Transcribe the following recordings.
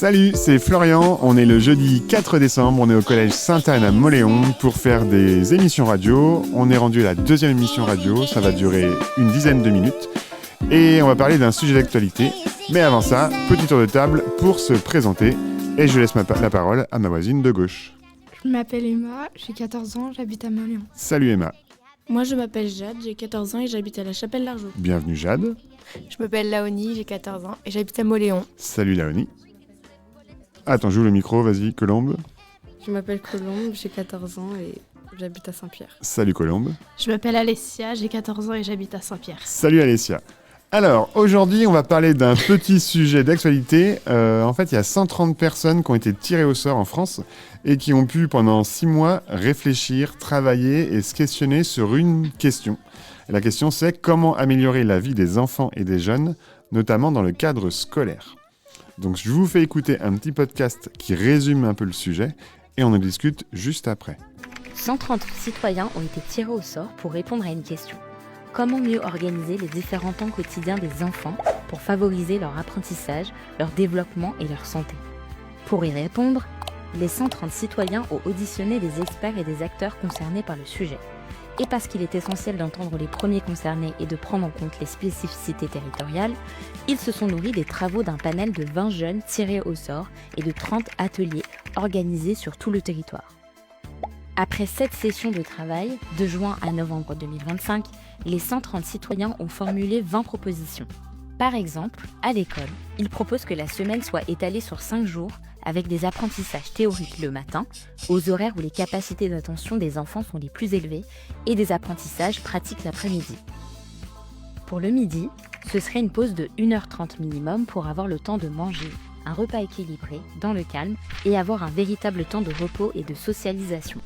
Salut, c'est Florian, on est le jeudi 4 décembre, on est au collège Sainte-Anne à Mauléon pour faire des émissions radio. On est rendu à la deuxième émission radio, ça va durer une dizaine de minutes et on va parler d'un sujet d'actualité. Mais avant ça, petit tour de table pour se présenter et je laisse la parole à ma voisine de gauche. Je m'appelle Emma, j'ai 14 ans, j'habite à Mauléon. Salut Emma. Moi je m'appelle Jade, j'ai 14 ans et j'habite à la Chapelle-Largeau. Bienvenue Jade. Je m'appelle Laoni, j'ai 14 ans et j'habite à Mauléon. Salut Laoni. Attends, joue le micro, vas-y, Colombe. Je m'appelle Colombe, j'ai 14 ans et j'habite à Saint-Pierre. Salut Colombe. Je m'appelle Alessia, j'ai 14 ans et j'habite à Saint-Pierre. Salut Alessia. Alors, aujourd'hui, on va parler d'un petit sujet d'actualité. En fait, il y a 130 personnes qui ont été tirées au sort en France et qui ont pu, pendant 6 mois, réfléchir, travailler et se questionner sur une question. Et la question, c'est comment améliorer la vie des enfants et des jeunes, notamment dans le cadre scolaire. Donc, je vous fais écouter un petit podcast qui résume un peu le sujet et on en discute juste après. 130 citoyens ont été tirés au sort pour répondre à une question. Comment mieux organiser les différents temps quotidiens des enfants pour favoriser leur apprentissage, leur développement et leur santé? Pour y répondre, les 130 citoyens ont auditionné des experts et des acteurs concernés par le sujet. Et parce qu'il est essentiel d'entendre les premiers concernés et de prendre en compte les spécificités territoriales, ils se sont nourris des travaux d'un panel de 20 jeunes tirés au sort et de 30 ateliers organisés sur tout le territoire. Après 7 sessions de travail, de juin à novembre 2025, les 130 citoyens ont formulé 20 propositions. Par exemple, à l'école, ils proposent que la semaine soit étalée sur 5 jours avec des apprentissages théoriques le matin, aux horaires où les capacités d'attention des enfants sont les plus élevées, et des apprentissages pratiques l'après-midi. Pour le midi, ce serait une pause de 1h30 minimum pour avoir le temps de manger, un repas équilibré, dans le calme, et avoir un véritable temps de repos et de socialisation.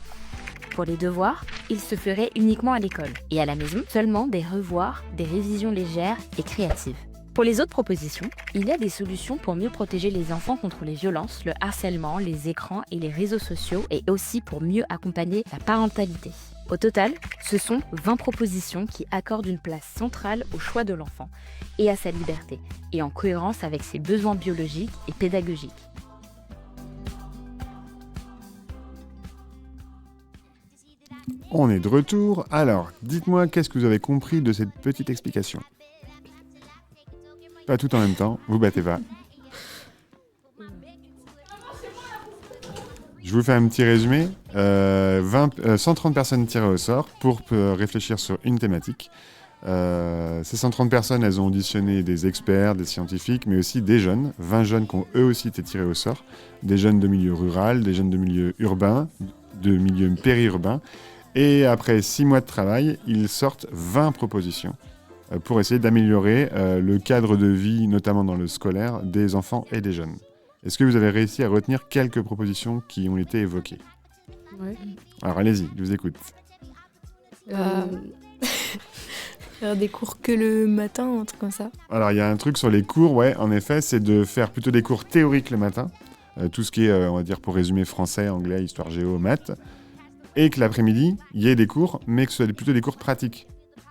Pour les devoirs, ils se feraient uniquement à l'école, et à la maison, seulement des revoirs, des révisions légères et créatives. Pour les autres propositions, il y a des solutions pour mieux protéger les enfants contre les violences, le harcèlement, les écrans et les réseaux sociaux, et aussi pour mieux accompagner la parentalité. Au total, ce sont 20 propositions qui accordent une place centrale au choix de l'enfant et à sa liberté, et en cohérence avec ses besoins biologiques et pédagogiques. On est de retour. Alors, dites-moi, qu'est-ce que vous avez compris de cette petite explication ? Pas tout en même temps, vous battez pas. Je vous fais un petit résumé. 130 personnes tirées au sort pour réfléchir sur une thématique. Ces 130 personnes, elles ont auditionné des experts, des scientifiques, mais aussi des jeunes. 20 jeunes qui ont eux aussi été tirés au sort. Des jeunes de milieu rural, des jeunes de milieu urbain, de milieu périurbain. Et après 6 mois de travail, ils sortent 20 propositions pour essayer d'améliorer le cadre de vie, notamment dans le scolaire, des enfants et des jeunes. Est-ce que vous avez réussi à retenir quelques propositions qui ont été évoquées ? Oui. Alors allez-y, je vous écoute. Faire des cours que le matin, un truc comme ça. Alors il y a un truc sur les cours, ouais, en effet, c'est de faire plutôt des cours théoriques le matin. Tout ce qui est, on va dire, pour résumer, français, anglais, histoire, géo, maths. Et que l'après-midi, il y ait des cours, mais que ce soit plutôt des cours pratiques.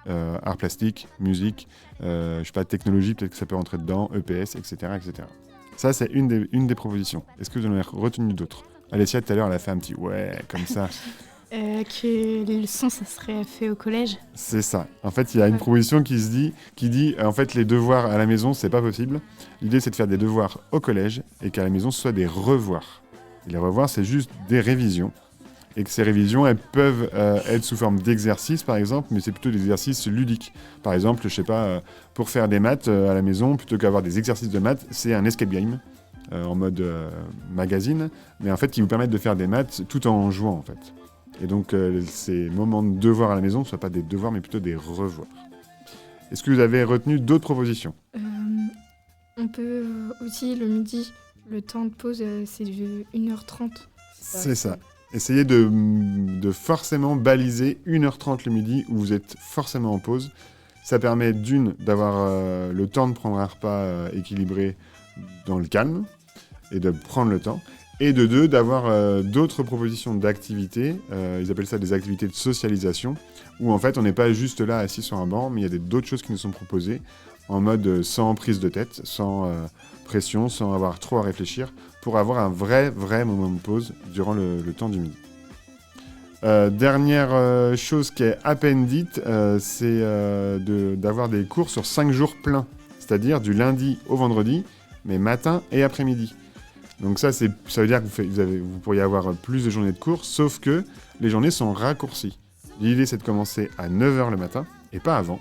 Arts plastiques, musique, je sais pas, technologie, peut-être que ça peut rentrer dedans, EPS, etc. etc. Ça, c'est une des propositions. Est-ce que vous en avez retenu d'autres ? Alessia, tout à l'heure, elle a fait un petit « ouais » comme ça. Que les leçons, ça serait fait au collège. C'est ça. En fait, il y a une proposition qui dit en fait, les devoirs à la maison, c'est pas possible. L'idée, c'est de faire des devoirs au collège et qu'à la maison, ce soit des revoirs. Et les revoirs, c'est juste des révisions. Et que ces révisions, elles peuvent être sous forme d'exercices, par exemple, mais c'est plutôt des exercices ludiques. Par exemple, je sais pas, pour faire des maths à la maison, plutôt qu'avoir des exercices de maths, c'est un escape game en mode magazine, mais en fait, qui vous permettent de faire des maths tout en jouant, en fait. Et donc, ces moments de devoirs à la maison ne soient pas des devoirs, mais plutôt des revoirs. Est-ce que vous avez retenu d'autres propositions ? On peut aussi, le midi, le temps de pause, c'est de 1h30. C'est ça. Essayez de forcément baliser 1h30 le midi où vous êtes forcément en pause. Ça permet d'avoir le temps de prendre un repas équilibré dans le calme et de prendre le temps. Et de 2, d'avoir d'autres propositions d'activités. Ils appellent ça des activités de socialisation où en fait on n'est pas juste là assis sur un banc, mais il y a d'autres choses qui nous sont proposées en mode sans prise de tête, sans pression, sans avoir trop à réfléchir, pour avoir un vrai moment de pause durant le temps du midi. Dernière chose qui est à peine dite, c'est d'avoir des cours sur 5 jours pleins, c'est-à-dire du lundi au vendredi, mais matin et après-midi. Donc ça veut dire que vous pourriez avoir plus de journées de cours, sauf que les journées sont raccourcies. L'idée, c'est de commencer à 9h le matin, et pas avant,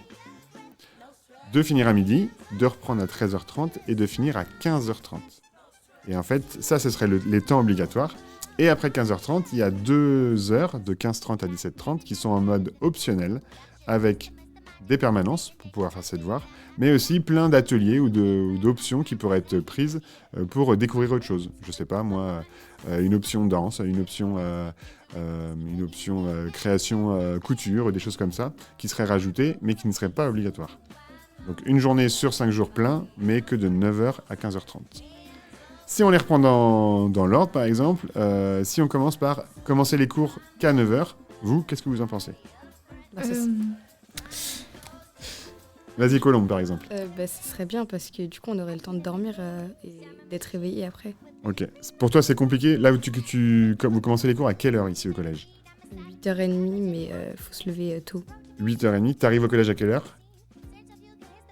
de finir à midi, de reprendre à 13h30 et de finir à 15h30. Et en fait, ça, ce serait les temps obligatoires. Et après 15h30, il y a 2 heures de 15h30 à 17h30 qui sont en mode optionnel, avec des permanences pour pouvoir faire ses devoirs, mais aussi plein d'ateliers ou d'options qui pourraient être prises pour découvrir autre chose. Je sais pas, moi, une option danse, une option création couture, des choses comme ça, qui seraient rajoutées, mais qui ne seraient pas obligatoires. Donc une journée sur 5 jours pleins, mais que de 9h à 15h30. Si on les reprend dans l'ordre, par exemple, si on commence par commencer les cours qu'à 9h, vous, qu'est-ce que vous en pensez ? Vas-y, Colombe, par exemple. Ce serait bien parce que du coup, on aurait le temps de dormir et d'être réveillé après. Ok. Pour toi, c'est compliqué. Là, vous commencez les cours à quelle heure ici au collège ? 8h30, mais faut se lever tôt. 8h30. T'arrives au collège à quelle heure ?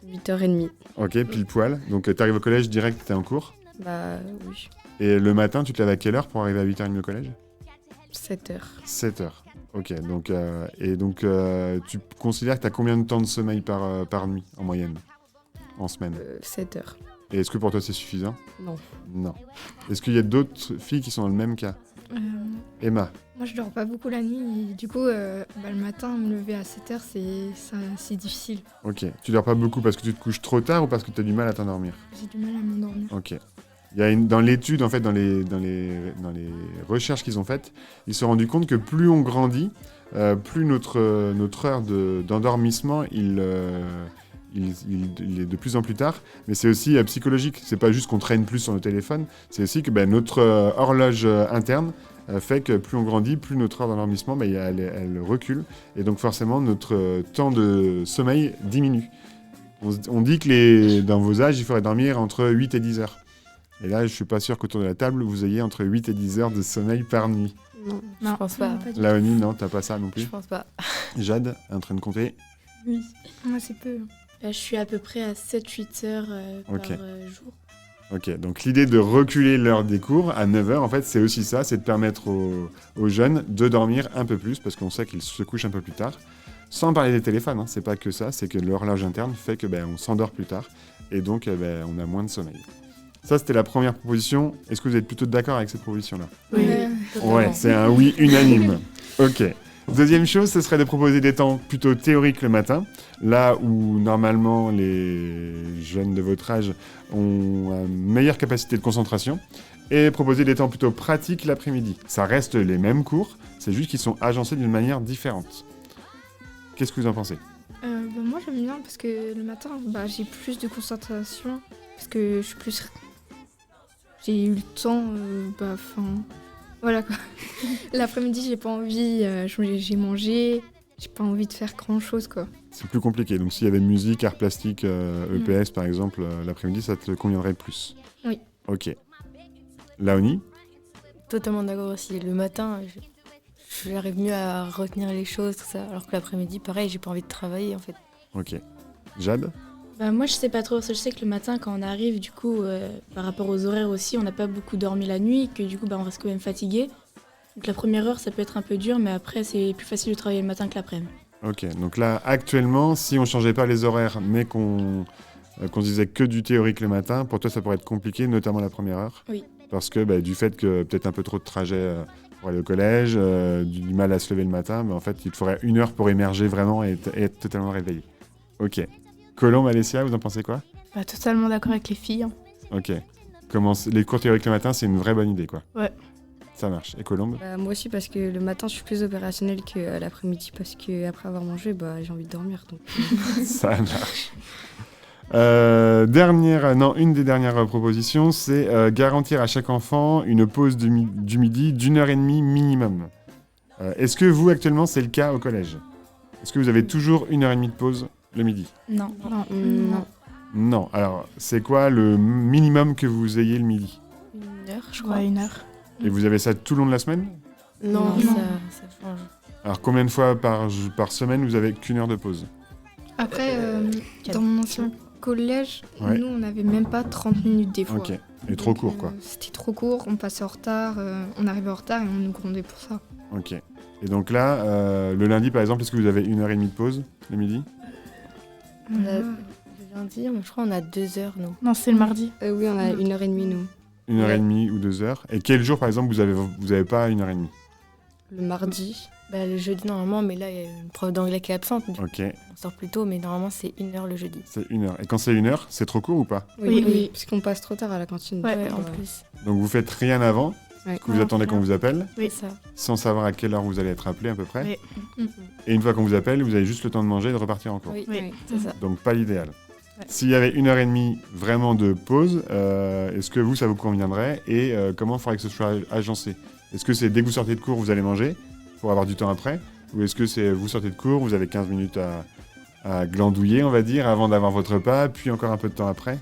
8h30. Ok, pile poil. Donc, t'arrives au collège direct, t'es en cours ? Bah oui. Et le matin, tu te lèves à quelle heure pour arriver à 8h30 au collège ? 7h. 7h. Ok, donc, tu considères que tu as combien de temps de sommeil par nuit, en moyenne, en semaine ? 7h. Et est-ce que pour toi, c'est suffisant ? Non. Non. Est-ce qu'il y a d'autres filles qui sont dans le même cas ? Emma ? Moi, je dors pas beaucoup la nuit. Et du coup, le matin, me lever à 7h, c'est difficile. Ok. Tu dors pas beaucoup parce que tu te couches trop tard ou parce que tu as du mal à t'endormir ? J'ai du mal à m'endormir. Ok. Il y a dans l'étude, en fait, dans les recherches qu'ils ont faites, ils se sont rendus compte que plus on grandit, plus notre heure d'endormissement, il est de plus en plus tard. Mais c'est aussi psychologique. C'est pas juste qu'on traîne plus sur nos téléphones, c'est aussi que notre horloge interne fait que plus on grandit, plus notre heure d'endormissement, elle recule. Et donc forcément, notre temps de sommeil diminue. On dit que dans vos âges, il faudrait dormir entre 8 et 10 heures. Et là, je suis pas sûr qu'autour de la table, vous ayez entre 8 et 10 heures de sommeil par nuit. Non, Non. je pense pas. Laoni, non, t'as pas ça non plus. Je pense pas. Jade, en train de compter. Oui. Moi, c'est peu. Je suis à peu près à 7-8 heures Ok. par jour. Ok, donc l'idée de reculer l'heure des cours à 9h, en fait, c'est aussi ça, c'est de permettre aux jeunes de dormir un peu plus, parce qu'on sait qu'ils se couchent un peu plus tard. Sans parler des téléphones, hein, c'est pas que ça, c'est que l'horloge interne fait que on s'endort plus tard, et donc on a moins de sommeil. Ça, c'était la première proposition. Est-ce que vous êtes plutôt d'accord avec cette proposition-là ? Oui. Ouais, c'est un oui unanime. Ok. Deuxième chose, ce serait de proposer des temps plutôt théoriques le matin, là où normalement les jeunes de votre âge ont une meilleure capacité de concentration, et proposer des temps plutôt pratiques l'après-midi. Ça reste les mêmes cours, c'est juste qu'ils sont agencés d'une manière différente. Qu'est-ce que vous en pensez ? Moi, j'aime bien parce que le matin, j'ai plus de concentration, parce que je suis plus... J'ai eu le temps, voilà quoi. L'après-midi, j'ai pas envie, j'ai mangé, j'ai pas envie de faire grand-chose quoi. C'est plus compliqué, donc s'il y avait musique, art plastique, EPS par exemple, l'après-midi, ça te conviendrait plus ? Oui. Ok. Laoni ? Totalement d'accord aussi. Le matin, j'arrive mieux à retenir les choses, tout ça. Alors que l'après-midi, pareil, j'ai pas envie de travailler en fait. Ok. Jade ? Moi, je sais pas trop. Je sais que le matin, quand on arrive, du coup, par rapport aux horaires aussi, on n'a pas beaucoup dormi la nuit, que du coup, on reste quand même fatigué. Donc la première heure, ça peut être un peu dur, mais après, c'est plus facile de travailler le matin que l'après-midi. Ok, donc là, actuellement, si on changeait pas les horaires, mais qu'on se disait que du théorique le matin, pour toi, ça pourrait être compliqué, notamment la première heure ? Oui. Parce que du fait que peut-être un peu trop de trajet pour aller au collège, du mal à se lever le matin, mais en fait, il te faudrait 1 heure pour émerger vraiment et être totalement réveillé. Ok. Colombe, Alessia, vous en pensez quoi ? Totalement d'accord avec les filles. Hein. Ok. Les cours théoriques le matin, c'est une vraie bonne idée, quoi. Ouais. Ça marche. Et Colombe ? Moi aussi, parce que le matin, je suis plus opérationnelle que l'après-midi, parce qu'après avoir mangé, j'ai envie de dormir. Donc... Ça marche. Une des dernières propositions, c'est garantir à chaque enfant une pause du midi d'1h30 minimum. Est-ce que vous, actuellement, c'est le cas au collège ? Est-ce que vous avez toujours 1h30 de pause le midi ? Non. Non. Non. Alors, c'est quoi le minimum que vous ayez le midi ? 1 heure. je crois, 1 heure. Et vous avez ça tout le long de la semaine? Non, Non. ça change. Alors combien de fois par semaine vous avez qu'1 heure de pause? Après, dans mon ancien collège, Ouais. nous, on n'avait même pas 30 minutes des fois. Ok. Et trop Donc, court, quoi. C'était trop court, on passait en retard, on arrivait en retard et on nous grondait pour ça. Ok. Et donc là, le lundi, par exemple, est-ce que vous avez 1h30 de pause le midi? On a- Le lundi, je crois on a 2 heures, nous. Non, c'est le mardi. Oui, on a 1h30, nous. 1h30 ou 2h. Et quel jour, par exemple, vous avez pas 1h30? Le mardi. Bah, le jeudi, normalement, mais là, il y a une prof d'anglais qui est absente. Du coup, Ok, on sort plus tôt, mais normalement, c'est 1 heure le jeudi. c'est 1h. Et quand c'est 1h, c'est trop court ou pas? Oui. Parce qu'on passe trop tard à la cantine. Ouais, Ouais, en plus. Donc vous faites rien avant, Ouais. que vous Non, attendez qu'on rien. vous appelle, Oui. C'est ça. sans savoir à quelle heure vous allez être appelé à peu près. Oui. Et une fois qu'on vous appelle, vous avez juste le temps de manger et de repartir en cours. Oui, Oui. c'est ça. Donc pas l'idéal. Ouais. S'il y avait 1h30 vraiment de pause, est-ce que vous, ça vous conviendrait? Et comment faudrait que ce soit agencé? Est-ce que c'est dès que vous sortez de cours, vous allez manger pour avoir du temps après? Ou est-ce que c'est vous sortez de cours, vous avez 15 minutes à glandouiller, on va dire, avant d'avoir votre repas, puis encore un peu de temps après?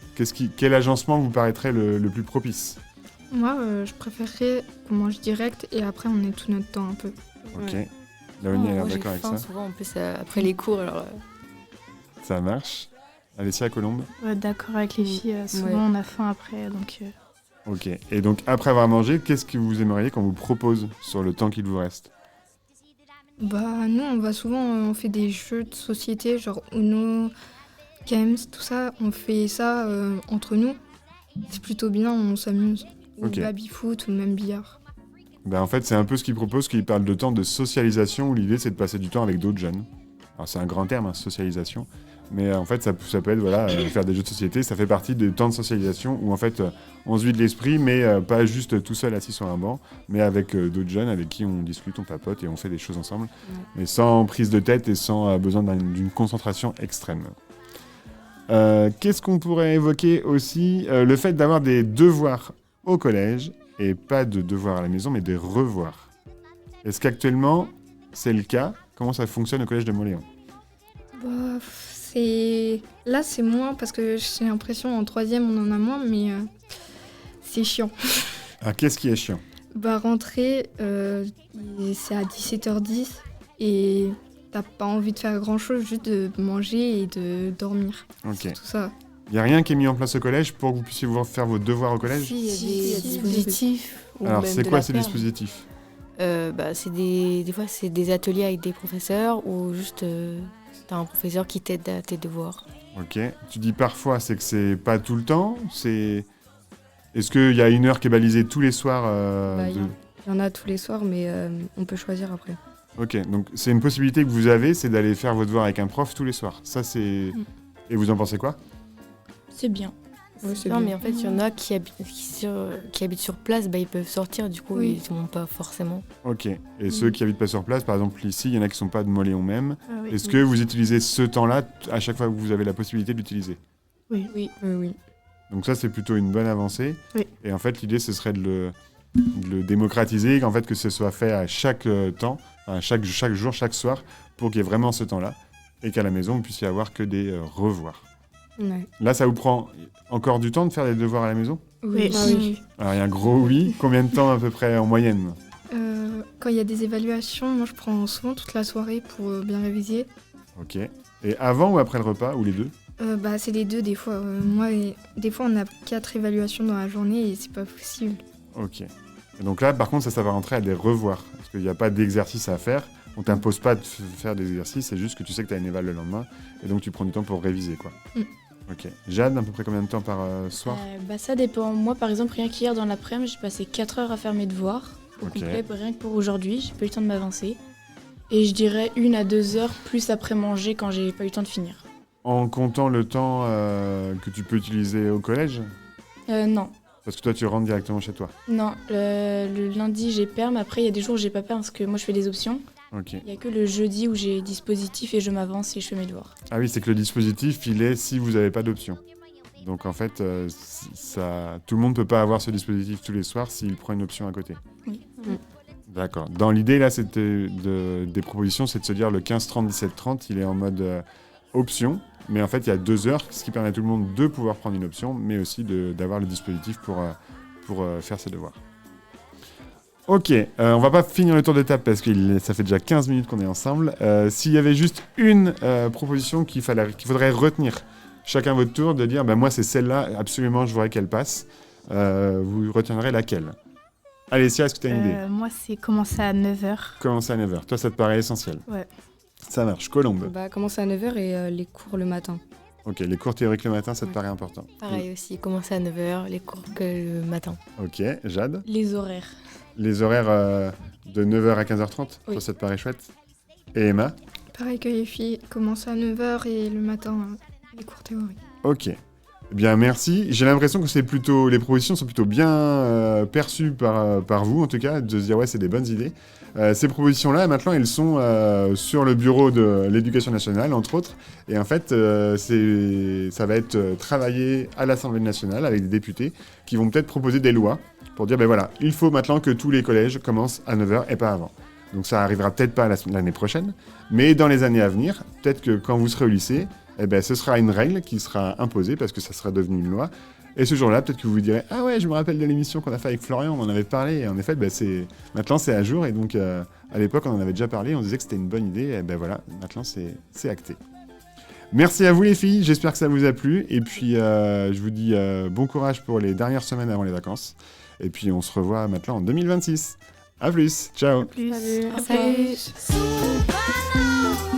Quel agencement vous paraîtrait le plus propice? Moi, je préférerais qu'on mange direct et après on ait tout notre temps un peu. Ok. Ouais. Léonie a l'air Moi, j'ai d'accord avec faim ça. souvent, en plus, après les cours, alors... Ça marche. Alessia Colombe. Ouais, d'accord avec les filles. Souvent, Ouais. on a faim après. Donc, Ok. Et donc, après avoir mangé, qu'est-ce que vous aimeriez qu'on vous propose sur le temps qu'il vous reste? Bah, nous, on va souvent, on fait des jeux de société, genre Uno, Games, tout ça. On fait ça entre nous. C'est plutôt bien, on s'amuse. Ou Ok. baby-foot ou même billard. Ben, en fait, c'est un peu ce qu'il propose, qu'il parle de temps de socialisation, où l'idée, c'est de passer du temps avec d'autres jeunes. Alors, c'est un grand terme, hein, socialisation. Mais en fait, ça peut être voilà, faire des jeux de société. Ça fait partie des temps de socialisation où, en fait, on se vide l'esprit, mais pas juste tout seul assis sur un banc, mais avec d'autres jeunes avec qui on discute, on papote et on fait des choses ensemble. Mais sans prise de tête et sans besoin d'une concentration extrême. Qu'est-ce qu'on pourrait évoquer aussi? Le fait d'avoir des devoirs au collège, et pas de devoirs à la maison, mais des revoirs. Est-ce qu'actuellement, c'est le cas? Comment ça fonctionne au collège de Moléon? Bah, là, c'est moins parce que j'ai l'impression en troisième, on en a moins, mais c'est chiant. Ah, qu'est-ce qui est chiant? Bah, rentrer, c'est à 17h10 et t'as pas envie de faire grand-chose, juste de manger et de dormir. Ok. C'est tout ça. Il n'y a rien qui est mis en place au collège pour que vous puissiez faire vos devoirs au collège? Si, il y a Si, des il y a dispositifs. ou Alors, même c'est de quoi la ces perle. dispositifs? C'est des fois, c'est des ateliers avec des professeurs ou juste t'as un professeur qui t'aide à tes devoirs. Ok. Tu dis parfois, c'est que c'est pas tout le temps? Est-ce qu'il y a 1 heure qui est balisée tous les soirs Bah, il y en a tous les soirs, mais on peut choisir après. Ok, donc c'est une possibilité que vous avez, c'est d'aller faire vos devoirs avec un prof tous les soirs. Ça, c'est... Et vous en pensez quoi? C'est bien. Ouais, c'est Non, bien. mais en fait, il y en a qui habitent sur place, bah, ils peuvent sortir, du coup, Oui. ils ne vont pas forcément. Ok. Et ceux qui habitent pas sur place, par exemple ici, il y en a qui sont pas de Moléon même. oui. Est-ce que vous utilisez ce temps-là à chaque fois que vous avez la possibilité de l'utiliser? Oui. Oui. Donc ça, c'est plutôt une bonne avancée. Oui. Et en fait, l'idée, ce serait de le démocratiser, qu'en fait, que ce soit fait à chaque temps, enfin, chaque jour, chaque soir, pour qu'il y ait vraiment ce temps-là. Et qu'à la maison, vous puissiez avoir que des revoirs. Ouais. Là, ça vous prend encore du temps de faire des devoirs à la maison? Oui. Ah oui. Alors, il y a un gros oui. Combien de temps à peu près en moyenne? Quand il y a des évaluations, moi je prends souvent toute la soirée pour bien réviser. Ok. Et avant ou après le repas, ou les deux? Bah, c'est les deux des fois. Des fois on a 4 évaluations dans la journée et c'est pas possible. Ok. Et donc là, par contre, ça va rentrer à des revoirs. Parce qu'il n'y a pas d'exercice à faire. On t'impose pas de faire des exercices, c'est juste que tu sais que tu as une éval le lendemain. Et donc, tu prends du temps pour réviser, quoi. Mm. Ok. Jade, à peu près combien de temps par soir? Ça dépend. Moi, par exemple, rien qu'hier dans l'après-midi, j'ai passé 4 heures à faire mes devoirs. Au Ok. complet, rien que pour aujourd'hui, j'ai pas eu le temps de m'avancer. Et je dirais 1 à 2 heures, plus après manger quand j'ai pas eu le temps de finir. En comptant le temps que tu peux utiliser au collège? Non. Parce que toi, tu rentres directement chez toi. Non, le lundi j'ai perm, après il y a des jours où j'ai pas perm parce que moi je fais des options. Ok. Il y a que le jeudi où j'ai dispositif et je m'avance et je fais mes devoirs. Ah oui, c'est que le dispositif, il est si vous n'avez pas d'option. Donc en fait, tout le monde ne peut pas avoir ce dispositif tous les soirs s'il prend une option à côté. Oui. D'accord. Dans l'idée, là, des propositions, c'est de se dire le 15-30, 17-30, il est en mode option. Mais en fait, il y a 2 heures, ce qui permet à tout le monde de pouvoir prendre une option, mais aussi d'avoir le dispositif pour pour faire ses devoirs. Ok, on va pas finir le tour de table parce que ça fait déjà 15 minutes qu'on est ensemble. S'il y avait juste une proposition qu'il faudrait retenir, chacun votre tour, de dire moi c'est celle-là, absolument je voudrais qu'elle passe, vous retiendrez laquelle? Alessia, est-ce que tu as une idée? Moi, c'est commencer à 9h. Commencer à 9h, toi ça te paraît essentiel? Ouais. Ça marche. Colombe? Commencer à 9h et les cours le matin. Ok, les cours théoriques le matin, ça te paraît important? Pareil aussi, commencer à 9h, les cours que le matin. Ok, Jade? Les horaires. Les horaires de 9h à 15h30, Oui. ça te paraît chouette? Et Emma? Pareil que les filles, commencer à 9h et le matin, les cours théoriques. Ok. Eh bien, merci. J'ai l'impression que les propositions sont plutôt bien perçues par vous, en tout cas, de se dire, ouais, c'est des bonnes idées. Ces propositions-là, maintenant, elles sont sur le bureau de l'Éducation nationale, entre autres. Et en fait, ça va être travaillé à l'Assemblée nationale avec des députés qui vont peut-être proposer des lois pour dire, voilà, il faut maintenant que tous les collèges commencent à 9h et pas avant. Donc ça arrivera peut-être pas l'année prochaine, mais dans les années à venir, peut-être que quand vous serez au lycée, ce sera une règle qui sera imposée parce que ça sera devenu une loi. Et ce jour-là, peut-être que vous vous direz « Ah ouais, je me rappelle de l'émission qu'on a fait avec Florian, on en avait parlé. » Et en effet, maintenant c'est à jour. Et donc, à l'époque, on en avait déjà parlé, on disait que c'était une bonne idée. Et voilà, maintenant c'est acté. Merci à vous les filles, j'espère que ça vous a plu. Et puis, je vous dis bon courage pour les dernières semaines avant les vacances. Et puis, on se revoit maintenant en 2026. À plus, ciao. Plus. Salut. Supernova.